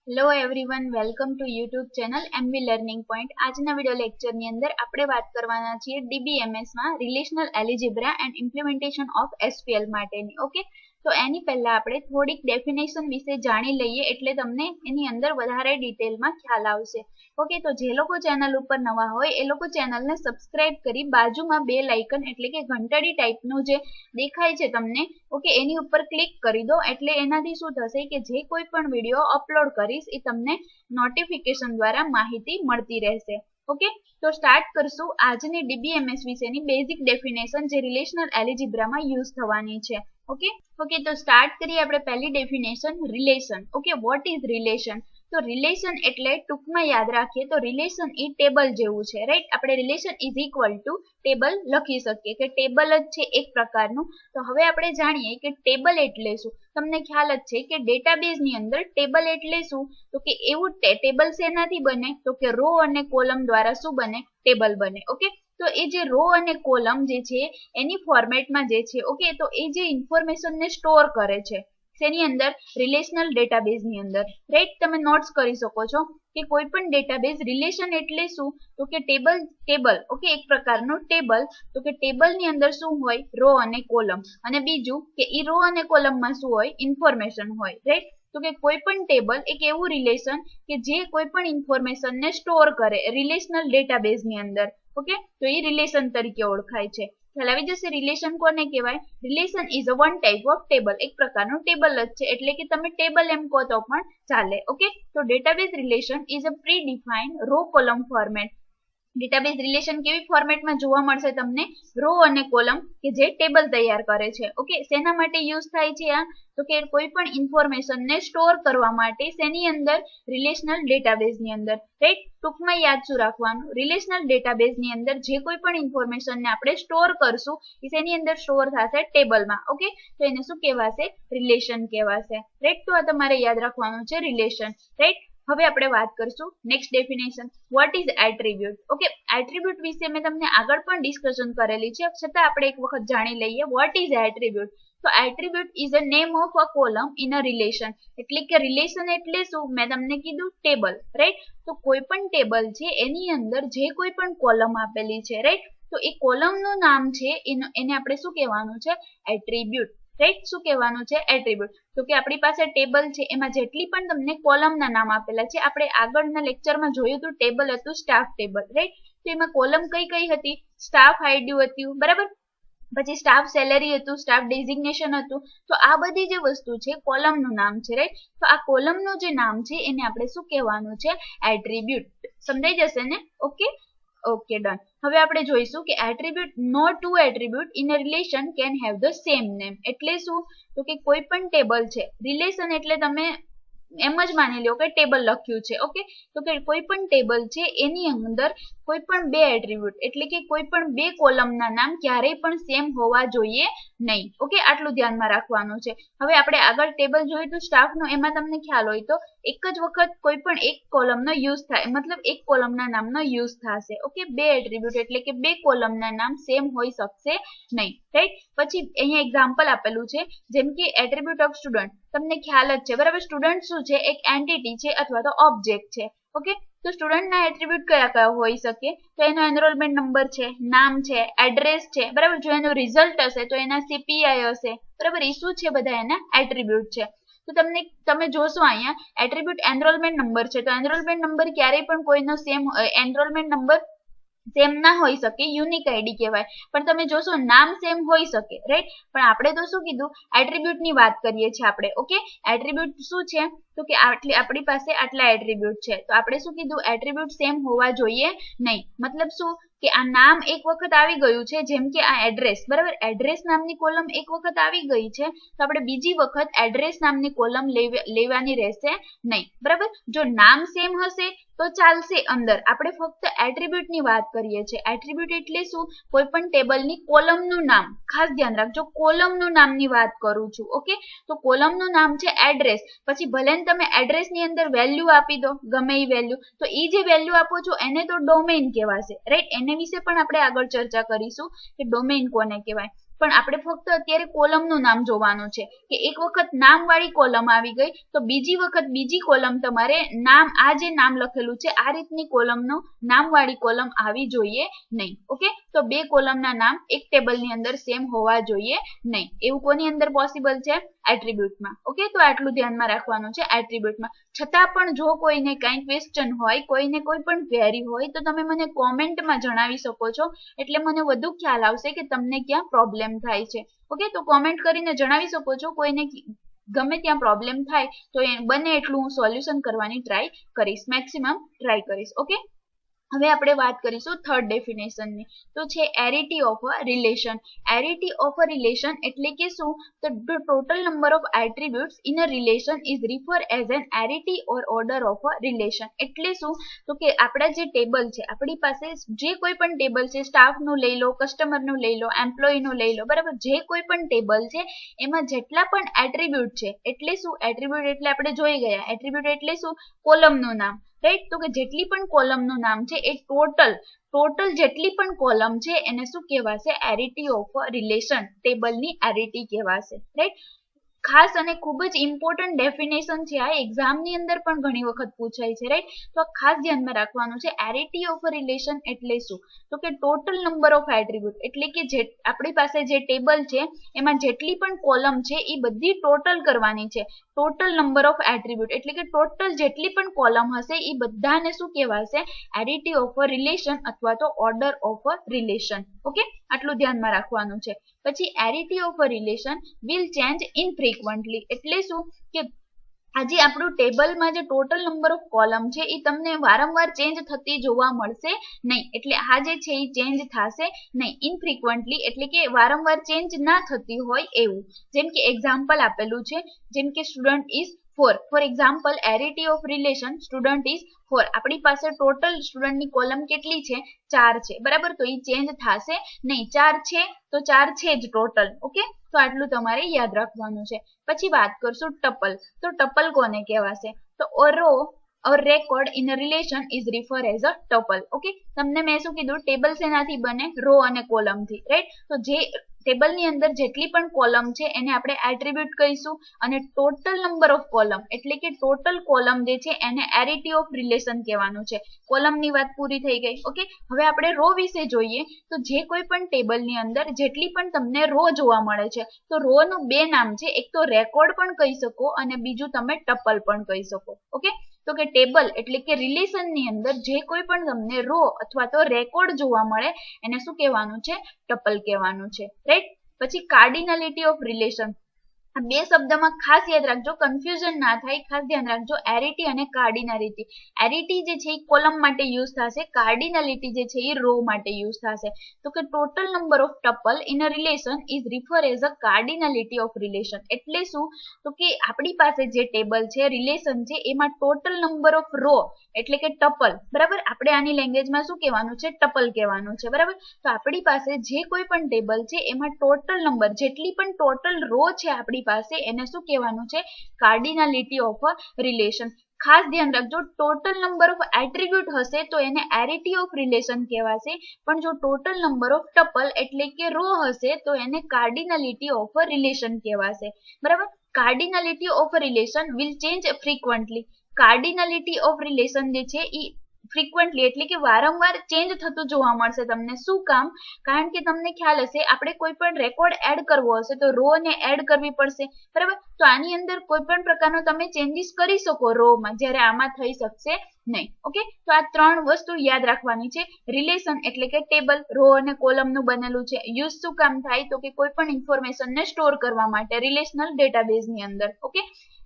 Hello everyone, welcome to YouTube channel MV learning point. આજના video લેક્ચરની અંદર આપણે વાત કરવાના છીએ DBMS માં relational algebra and implementation of SQL માટેની. ઓકે, તો એની પહેલા આપણે થોડીક ડેફિનેશન વિશે જાણી લઈએ એટલે તમને એની અંદર વધારે ડિટેલમાં ખ્યાલ આવશે. ઓકે, તો જે લોકો ચેનલ ઉપર નવા હોય એ લોકો ચેનલને સબસ્ક્રાઇબ કરી બાજુમાં બેલ આઇકન એટલે કે ઘંટડી ટાઈપનું જે દેખાય છે તમને, ઓકે, એની ઉપર ક્લિક કરી દો એટલે એનાથી શું થશે કે જે કોઈ પણ વિડીયો અપલોડ કરીશ એ તમને નોટિફિકેશન દ્વારા માહિતી મળતી રહેશે. ઓકે, તો સ્ટાર્ટ કરશું આજની DBMS વિશેની બેઝિક ડેફિનેશન જે રિલેશનલ એલ્જિબ્રામાં યુઝ થવાની છે. ઓકે, તો સ્ટાર્ટ કરીએ આપણે પહેલી definition, relation. Okay, what is relation? તો રિલેશન એટલે ટૂંકમાં યાદ રાખીએ તો રિલેશન એ ટેબલ જેવું છે, રાઈટ? આપણે relation is equal to table લખી શકીએ કે ટેબલ જ છે એક પ્રકારનું. તો હવે આપણે જાણીએ કે ટેબલ એટલે શું. તમને ખ્યાલ જ છે કે ડેટાબેઝ ની અંદર ટેબલ એટલે શું, તો કે એવું ટેબલ શેનાથી બને તો કે રો અને કોલમ દ્વારા શું બને? ટેબલ બને. ઓકે, તો એ જે રો અને કોલમ જે છે એની ફોર્મેટમાં જે છે, ઓકે, તો એ જે ઇન્ફોર્મેશનને સ્ટોર કરે છે શેની અંદર? રિલેશનલ ડેટાબેઝ ની અંદર, રાઈટ? તમે નોટ્સ કરી શકો છો કે કોઈ પણ ડેટાબેઝ રિલેશન એટલે શું તો કે ટેબલ, ઓકે, એક પ્રકારનું ટેબલ. તો કે ટેબલ ની અંદર શું હોય? રો અને કોલમ. અને બીજું કે ઈ રો અને કોલમમાં શું હોય? ઇન્ફોર્મેશન હોય, રાઈટ? તો કે કોઈ પણ ટેબલ એક એવું રિલેશન કે જે કોઈ પણ ઇન્ફોર્મેશન ને સ્ટોર કરે રિલેશનલ ડેટાબેઝ ની અંદર. ઓકે, તો એ રિલેશન તરીકે ઓળખાય છે. ખ્યાલ આવી જશે. રિલેશન કોને કહેવાય? Relation is a one type of table, એક પ્રકારનું ટેબલ જ છે એટલે કે તમે ટેબલ એમ કહો તો પણ ચાલે. ઓકે, તો database relation is a predefined row column format. Database relation કેવી ફોર્મેટમાં જોવા મળશે તમને? રો અને કોલમ કે જે ટેબલ તૈયાર કરે છે. ઓકે, શેના માટે યુઝ થાય છે આ? તો કે કોઈ પણ ઇન્ફોર્મેશન ને સ્ટોર કરવા માટે શેની અંદર? રિલેશનલ ડેટાબેઝ ની અંદર, રાઈટ? ટૂંકમાં યાદ શું રાખવાનું? રિલેશનલ ડેટાબેઝ ની અંદર જે કોઈ પણ ઇન્ફોર્મેશન ને આપણે સ્ટોર કરશું એ શેની અંદર સ્ટોર થશે? ટેબલમાં. ઓકે, તો એને શું કહેવાશે? રિલેશન કહેવાશે, રાઈટ? તો આ તમારે યાદ રાખવાનું છે, રિલેશન, રાઈટ? હવે આપણે વાત કરશું next definition, vote is attribute. Okay, attribute વિશે મેં તમને આગળ પણ ડિસ્કશન કરેલી છે, છતાં આપણે એક વખત જાણી લઈએ. What is attribute? તો attribute is a name of a column in a relation. એટલે કે રિલેશન એટલે શું? મેં તમને કીધું ટેબલ, રાઈટ? તો કોઈ પણ ટેબલ છે એની અંદર જે કોઈ પણ કોલમ આપેલી છે, રાઈટ? તો એ કોલમનું નામ છે એને આપણે શું કહેવાનું છે? Attribute, right? શું કહેવાનું છે? એટ્રીબ્યુટ. તો કે આપણી પાસે ટેબલ છે એમાં જેટલી પણ તમને કોલમના નામ આપેલા છે, આપણે આગળના લેક્ચરમાં જોયું હતું ટેબલ હતું સ્ટાફ ટેબલ, રાઈટ? તો એમાં કોલમ કઈ કઈ હતી? સ્ટાફ આઈડી હતું, બરાબર? પછી સ્ટાફ સેલેરી હતું, સ્ટાફ ડેઝિગ્નેશન હતું. તો આ બધી જે વસ્તુ છે કોલમનું નામ છે, રાઈટ? તો આ કોલમનું જે નામ છે એને આપણે શું કહેવાનું છે? એટ્રીબ્યુટ. સમજાઈ જશે ને? Okay, done. હવે આપણે જોઈશું કે attribute, no two attribute in a relation can have the same name. એટલે શું? તો કે કોઈ પણ ટેબલ છે, રિલેશન એટલે તમે એમ જ માની લો કે ટેબલ લખ્યું છે. ઓકે, તો કે કોઈ પણ ટેબલ છે એની અંદર કોઈ પણ બે એટ્રીબ્યુટ એટલે કે કોઈ પણ બે કોલમના નામ ક્યારેય પણ સેમ હોવા જોઈએ નહીં. ઓકે, આટલું ધ્યાનમાં રાખવાનું છે. હવે આપણે આગળ ટેબલ જોયું હતું સ્ટાફનો, એમાં તમને ખ્યાલ હોય તો એક જ વખત કોઈ પણ એક કોલમનો યુઝ થાય, મતલબ એક કોલમના નામનો યુઝ થશે. ઓકે, બે એટ્રીબ્યુટ એટલે કે બે કોલમના નામ સેમ હોઈ શકશે નહીં, રાઈટ? પછી અહીંયા એક્ઝામ્પલ આપેલું છે, જેમ કે એટ્રીબ્યુટ ઓફ સ્ટુડન્ટ. તમને ખ્યાલ જ છે, બરાબર? સ્ટુડન્ટ શું છે? એક એન્ટિટી છે અથવા તો ઓબ્જેક્ટ છે. ઓકે, તો સ્ટુડન્ટના એટ્રીબ્યુટ કયા કયા હોઈ શકે? તો એનો એનરોલમેન્ટ નંબર છે, નામ છે, એડ્રેસ છે, બરાબર? જો એનું રિઝલ્ટ હશે તો એના CPI હશે, બરાબર? એ શું છે? બધા એના એટ્રીબ્યુટ છે. તો તમે જોશો અહીંયા એટ્રીબ્યુટ એનરોલમેન્ટ નંબર છે, તો એનરોલમેન્ટ નંબર ક્યારેય પણ કોઈનો સેમ એનરોલમેન્ટ નંબર સેમ ના હોઈ શકે, યુનિક આઈડી કહેવાય. પણ તમે જોશો નામ સેમ હોઈ શકે, રાઈટ? પણ આપણે તો શું કીધું? એટ્રીબ્યુટ ની વાત કરીએ છીએ આપણે. ઓકે, એટ્રીબ્યુટ શું છે? તો કે આપણી પાસે આટલા એટ્રીબ્યુટ છે, તો આપણે શું કીધું? એટ્રીબ્યુટ સેમ હોવા જોઈએ નહીં. મતલબ શું? કે આ નામ એક વખત આવી ગયું છે, જેમ કે આ એડ્રેસ, બરાબર? એડ્રેસ નામની કોલમ એક વખત આવી ગઈ છે તો આપણે બીજી વખત એડ્રેસ નામની કોલમ લેવાની રહેશે નહીં, બરાબર? જો નામ સેમ હશે તો ચાલશે અંદર. આપણે ફક્ત એટ્રીબ્યુટ ની વાત કરીએ છીએ. એટ્રીબ્યુટ એટલે શું? કોઈ પણ ટેબલની કોલમનું નામ. ખાસ ધ્યાન રાખજો, કોલમનું નામની વાત કરું છું. ઓકે, તો કોલમનું નામ છે એડ્રેસ. પછી ભલે તમે એડ્રેસ ની અંદર વેલ્યુ આપી દો, ગમે એ વેલ્યુ, તો એ જે વેલ્યુ આપો છો એને તો ડોમેઇન કહેવાશે, રાઈટ? એને વિશે પણ આપણે આગળ ચર્ચા કરીશું કે ડોમેઇન કોને કહેવાય. પણ આપણે ફક્ત અત્યારે કોલમનું નામ જોવાનું છે કે એક વખત નામવાળી કોલમ આવી ગઈ તો બીજી વખત બીજી કોલમ તમારે નામ આ જે નામ લખેલું છે આ રીતની કોલમનો નામવાળી કોલમ આવી જોઈએ નહીં. ઓકે, તો બે કોલમના નામ એક ટેબલની અંદર સેમ હોવા જોઈએ નહીં. એવું કોની અંદર પોસિબલ છે? એટ્રીબ્યુટમાં. ઓકે, તો આટલું ધ્યાનમાં રાખવાનું છે એટ્રીબ્યુટમાં. છતાં પણ જો કોઈને કઈ ક્વેશ્ચન હોય, કોઈને કોઈ પણ ક્વેરી હોય તો તમે મને કોમેન્ટમાં જણાવી શકો છો, એટલે મને વધુ ખ્યાલ આવશે કે તમને ક્યાં પ્રોબ્લેમ થાય છે. ઓકે, તો કોમેન્ટ કરીને જણાવી શકો છો. કોઈને ગમે ત્યાં પ્રોબ્લેમ થાય તો બને એટલું હું સોલ્યુશન કરવાની ટ્રાય કરીશ, મેક્સિમમ ટ્રાય કરીશ. ઓકે, હવે આપણે વાત કરીશું થર્ડ ડેફિનેશનની, તો છે arity of a relation. Arity of a relation એટલે કે શું? તો the total number of attributes in a relation is referred as an arity or order of a relation. એટલે શું? તો કે આપણા જે ટેબલ છે, આપણી પાસે જે કોઈ પણ ટેબલ છે, સ્ટાફનું લઈ લો, કસ્ટમરનું લઈ લો, એમ્પ્લોયીનું લઈ લો, બરાબર, જે કોઈ પણ ટેબલ છે એમાં જેટલા પણ એટ્રીબ્યુટ છે, એટલે શું? એટ્રીબ્યુટ એટલે આપણે જોઈ ગયા, એટ્રીબ્યુટ એટલે શું? કોલમનું નામ, રાઈટ? તો કે જેટલી પણ કોલમનું નામ છે એ ટોટલ જેટલી પણ કોલમ છે એને શું કહેવાશે? એરિટી ઓફ રિલેશન, ટેબલની એરિટી કહેવાશે, રાઈટ? ખાસ અને ખૂબ જ ઇમ્પોર્ટન્ટ ડેફિનેશન છે આ, એક્ઝામની અંદર પણ ઘણી વખત પૂછાય છે, રાઈટ? તો આ ખાસ ધ્યાનમાં રાખવાનું છે. એરિટી ઓફ રિલેશન એટલે શું? તો કે ટોટલ નંબર ઓફ એટ્રીબ્યુટ એટલે કે જે આપણી પાસે જે ટેબલ છે એમાં જેટલી પણ કોલમ છે એ બધી ટોટલ કરવાની છે. ટોટલ નંબર ઓફ એટ્રીબ્યુટ એટલે કે ટોટલ જેટલી પણ કોલમ હશે એ બધાને શું કહેવાશે? એરિટી ઓફ રિલેશન અથવા તો ઓર્ડર ઓફ રિલેશન. ઓકે, આટલું ધ્યાનમાં રાખવાનું છે. પછી એરિટી ઓફ રિલેશન વિલ ચેન્જ ઇનફ્રીક્વન્ટલી એટલે શું? કે આજે આપણું ટેબલમાં જે ટોટલ નંબર ઓફ કોલમ છે એ તમને વારંવાર ચેન્જ થતી જોવા મળશે નહીં. એટલે આ જે છે એ ચેન્જ થશે નહીં. ઇનફ્રીક્વન્ટલી એટલે કે વારંવાર ચેન્જ ના થતી હોય એવું. જેમ કે એક્ઝામ્પલ આપેલું છે, જેમ કે student is 4. For example, arity of relation student is 4. આપણી પાસે ટોટલ સ્ટુડન્ટની કોલમ કેટલી છે? 4 છે, બરાબર? તો એ ચેન્જ થશે નહીં. 4 છે તો 4 છે જ ટોટલ. ઓકે, તો આટલું તમારે યાદ રાખવાનું છે. પછી વાત કરશું ટપલ. તો ટપલ કોને કહેવાશે? તો a row or record in a relation is referred as a tuple. Okay, તમને મેં શું કીધું? ટેબલ શેનાથી બને? રો અને કોલમથી, રાઈટ? તો જે ટેબલની અંદર જેટલી પણ કોલમ છે એને આપણે એટ્રીબ્યુટ કહીશું, અને ટોટલ નંબર ઓફ કોલમ એટલે કે ટોટલ કોલમ જે છે એને એરિટી ઓફ રિલેશન કહેવાનું છે. કોલમની વાત પૂરી થઈ ગઈ. ઓકે, હવે આપણે રો વિશે જોઈએ. તો જે કોઈ પણ ટેબલની અંદર જેટલી પણ તમને રો જોવા મળે છે તો રો નું બે નામ છે, એક તો રેકોર્ડ પણ કહી શકો અને બીજું તમે ટપલ પણ કહી શકો. ઓકે, તો કે ટેબલ એટલે કે રિલેશનની અંદર જે કોઈ પણ તમને રો અથવા તો રેકોર્ડ જોવા મળે એને શું કહેવાનું છે? ટપલ કહેવાનું છે, રાઈટ? પછી કાર્ડિનાલિટી ઓફ રિલેશન. આ બે શબ્દમાં ખાસ યાદ રાખજો, કન્ફ્યુઝન ના થાય, ખાસ ધ્યાન રાખજો. એરિટી અને કાર્ડિનાલિટી. એરિટી જે છે એ કોલમ માટે યુઝ થશે, કાર્ડિનાલિટી જે છે એ રો માટે યુઝ થશે. તો કે total number of tuple in a relation is refer as a cardinality of relation. એટલે શું? તો કે આપણી પાસે જે ટેબલ છે, રિલેશન છે, એમાં ટોટલ નંબર ઓફ રો એટલે કે ટપલ, બરાબર? આપણે આની લેંગ્વેજમાં શું કહેવાનું છે? ટપલ કહેવાનું છે, બરાબર? તો આપણી પાસે જે કોઈ પણ ટેબલ છે એમાં ટોટલ નંબર જેટલી પણ ટોટલ રો છે આપણી પાસે એને શું કહેવાનું છે? કાર્ડિનાલિટી ઓફ રિલેશન. ખાસ ધ્યાન રાખજો, ટોટલ નંબર ઓફ એટ્રીબ્યુટ હશે તો એને એરિટી ઓફ રિલેશન કહેવાશે, પણ જો ટોટલ નંબર ઓફ ટપલ એટલે કે રો હશે તો એને કાર્ડિનાલિટી ઓફ રિલેશન કહેવાશે, બરાબર? Cardinality of relation will change frequently. Cardinality of relation જે છે એ ફ્રીક્વન્ટલી એટલે કે વારંવાર ચેન્જ થતું જોવા મળશે તમને. શું કામ? કારણ કે તમને ખ્યાલ હશે, આપણે કોઈ પણ રેકોર્ડ એડ કરવો હશે તો રો ને એડ કરવી પડશે, બરાબર? તો આની અંદર કોઈ પણ પ્રકારનો તમે ચેન્જીસ કરી શકો રોમાં, જ્યારે આમાં થઈ શકશે નહીં. ઓકે, તો આ ત્રણ વસ્તુ યાદ રાખવાની છે. રિલેશન એટલે કે ટેબલ, રો અને કોલમનું બનેલું છે. યુઝ શું કામ થાય? તો કે કોઈ પણ ઇન્ફોર્મેશનને સ્ટોર કરવા માટે રિલેશનલ ડેટાબેઝની અંદર. ઓકે,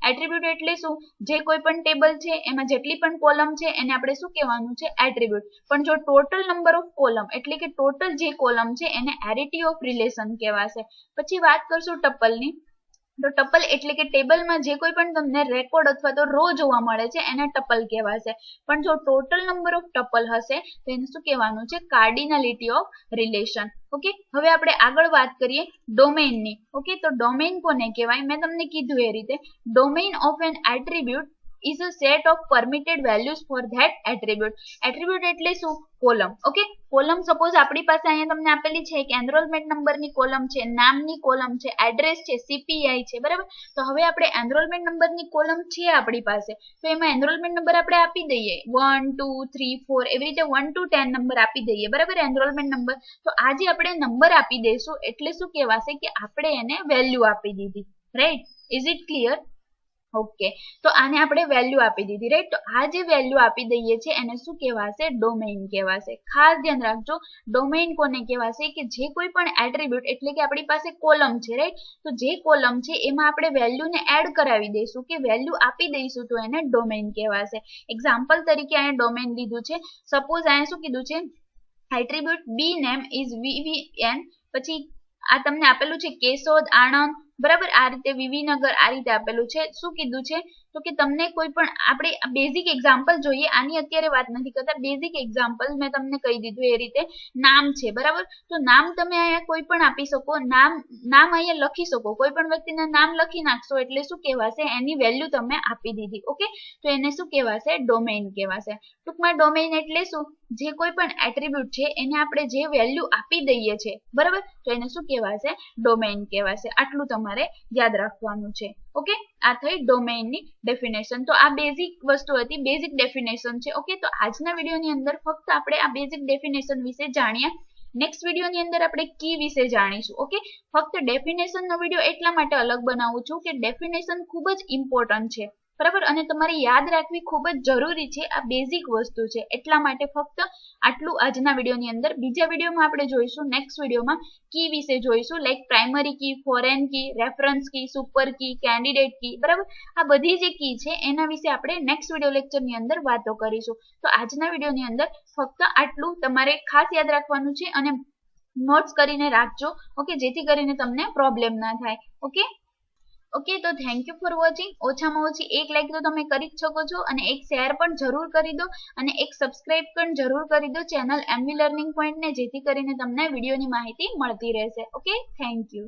એટ્રીબ્યુટ એટલે શું? જે કોઈ પણ ટેબલ છે એમાં જેટલી પણ કોલમ છે એને આપણે શું કહેવાનું છે? એટ્રીબ્યુટ. પણ જો ટોટલ નંબર ઓફ કોલમ એટલે કે ટોટલ જે કોલમ છે એને એરિટી ઓફ રિલેશન કહેવાશે. પછી વાત કરશું ટપલની. તો ટપલ એટલે કે ટેબલમાં જે કોઈ પણ તમને રેકોર્ડ અથવા તો રો જોવા મળે છે એને ટપલ કહેવાશે. પણ જો ટોટલ નંબર ઓફ ટપલ હશે તો એને શું કહેવાનું છે? કાર્ડિનાલિટી ઓફ રિલેશન. ઓકે, હવે આપણે આગળ વાત કરીએ ડોમેઇનની. ઓકે, તો ડોમેઇન કોને કહેવાય? મેં તમને કીધું એ રીતે, domain of an attribute is a set of permitted values for that attribute. attribute એટલે શું? કોલમ. ઓકે, કોલમ સપોઝ આપણી પાસે અહીંયા તમને આપેલી છે કે એનરોલમેન્ટ નંબરની કોલમ છે, નામની કોલમ છે, એડ્રેસ છે, સીપીઆઈ છે, બરાબર. તો હવે આપણે એનરોલમેન્ટ નંબરની કોલમ છે આપણી પાસે, તો એમાં એનરોલમેન્ટ નંબર આપણે આપી દઈએ 1 2 3 4 એવી રીતે 1 to 10 નંબર આપી દઈએ, બરાબર, એનરોલમેન્ટ નંબર. તો આ જે આપણે નંબર આપી દઈશું એટલે શું કહેવાશે કે આપણે એને વેલ્યુ આપી દીધી, right? Is it clear? Okay, તો આને આપણે વેલ્યુ આપી દીધી, રાઈટ? તો આ જે વેલ્યુ આપી દઈએ છે એને શું કહેવાશે? ડોમેઇન કહેવાશે. ખાસ ધ્યાન રાખજો, ડોમેઇન કોને કહેવાશે? કે જે કોઈ પણ એટ્રીબ્યુટ એટલે કે આપણી પાસે કોલમ છે, રાઈટ? તો જે કોલમ છે એમાં આપણે વેલ્યુને એડ કરાવી દઈશું કે વેલ્યુ આપી દઈશું તો એને ડોમેઇન કહેવાશે. એક્ઝામ્પલ તરીકે અહીંયા ડોમેઇન લીધું છે. સપોઝ અહીંયા શું કીધું છે? Attribute B name is VVN, પછી આ તમને આપેલું છે કેશોદ, આણંદ, બરાબર, આ રીતે વિવીનગર, આ રીતે આપેલું છે. શું કીધું છે? તો કે તમને કોઈ પણ આપણે બેઝિક એક્ઝામ્પલ જોઈએ, આની અત્યારે વાત નથી કરતા, બેઝિક એક્ઝામ્પલ મેં તમને કહી દીધું એ રીતે. નામ છે, બરાબર, તો નામ તમે અહીંયા કોઈ પણ આપી શકો, નામ અહીંયા લખી શકો, કોઈ પણ વ્યક્તિના નામ લખી નાખશો એટલે શું કહેવાશે? એની વેલ્યુ તમે આપી દીધી. ઓકે, તો એને શું કહેવાશે? ડોમેઇન કહેવાશે. ટૂંકમાં ડોમેઇન એટલે શું? જે કોઈ પણ એટ્રીબ્યુટ છે એને આપણે જે વેલ્યુ આપી દઈએ છે, બરાબર, તો એને શું કહેવાશે? ડોમેઇન કહેવાશે. આટલું તમારે યાદ રાખવાનું છે. ઓકે, આ થઈ ડોમેઇનની ડેફિનેશન. તો આ બેઝિક વસ્તુ હતી, બેઝિક ડેફિનેશન છે. ઓકે, તો આજના વિડીયોની અંદર ફક્ત આપણે આ બેઝિક ડેફિનેશન વિશે જાણ્યા. નેક્સ્ટ વિડીયોની અંદર આપણે કી વિશે જાણીશું. ઓકે, ફક્ત ડેફિનેશનનો વિડીયો એટલા માટે અલગ બનાવું છું કે ડેફિનેશન ખૂબ જ ઇમ્પોર્ટન્ટ છે, બરાબર, અને તમારે યાદ રાખવી ખૂબ જ જરૂરી છે. આ બેઝિક વસ્તુ છે એટલા માટે ફક્ત આટલું આજના વિડીયોની અંદર. બીજા વિડીયોમાં આપણે જોઈશું, નેક્સ્ટ વિડીયોમાં કી વિશે જોઈશું, like primary key, foreign key, reference key, super key, candidate key, બરાબર. આ બધી જે કી છે એના વિશે આપણે નેક્સ્ટ વિડીયો લેક્ચરની અંદર વાતો કરીશું. તો આજના વિડીયોની અંદર ફક્ત આટલું તમારે ખાસ યાદ રાખવાનું છે અને નોટ્સ કરીને રાખજો. ઓકે, જેથી કરીને તમને પ્રોબ્લેમ ના થાય. ઓકે, ઓકે, તો થેન્ક યુ ફોર વોચિંગ. ઓછામાં ઓછી એક લાઈક તો તમે કરી જ શકો છો અને એક શેર પણ જરૂર કરી દો અને એક સબસ્ક્રાઇબ પણ જરૂર કરી દો ચેનલ MV લર્નિંગ પોઈન્ટ ને, જેથી કરીને તમને વિડીયોની માહિતી મળતી રહેશે. Okay, thank you.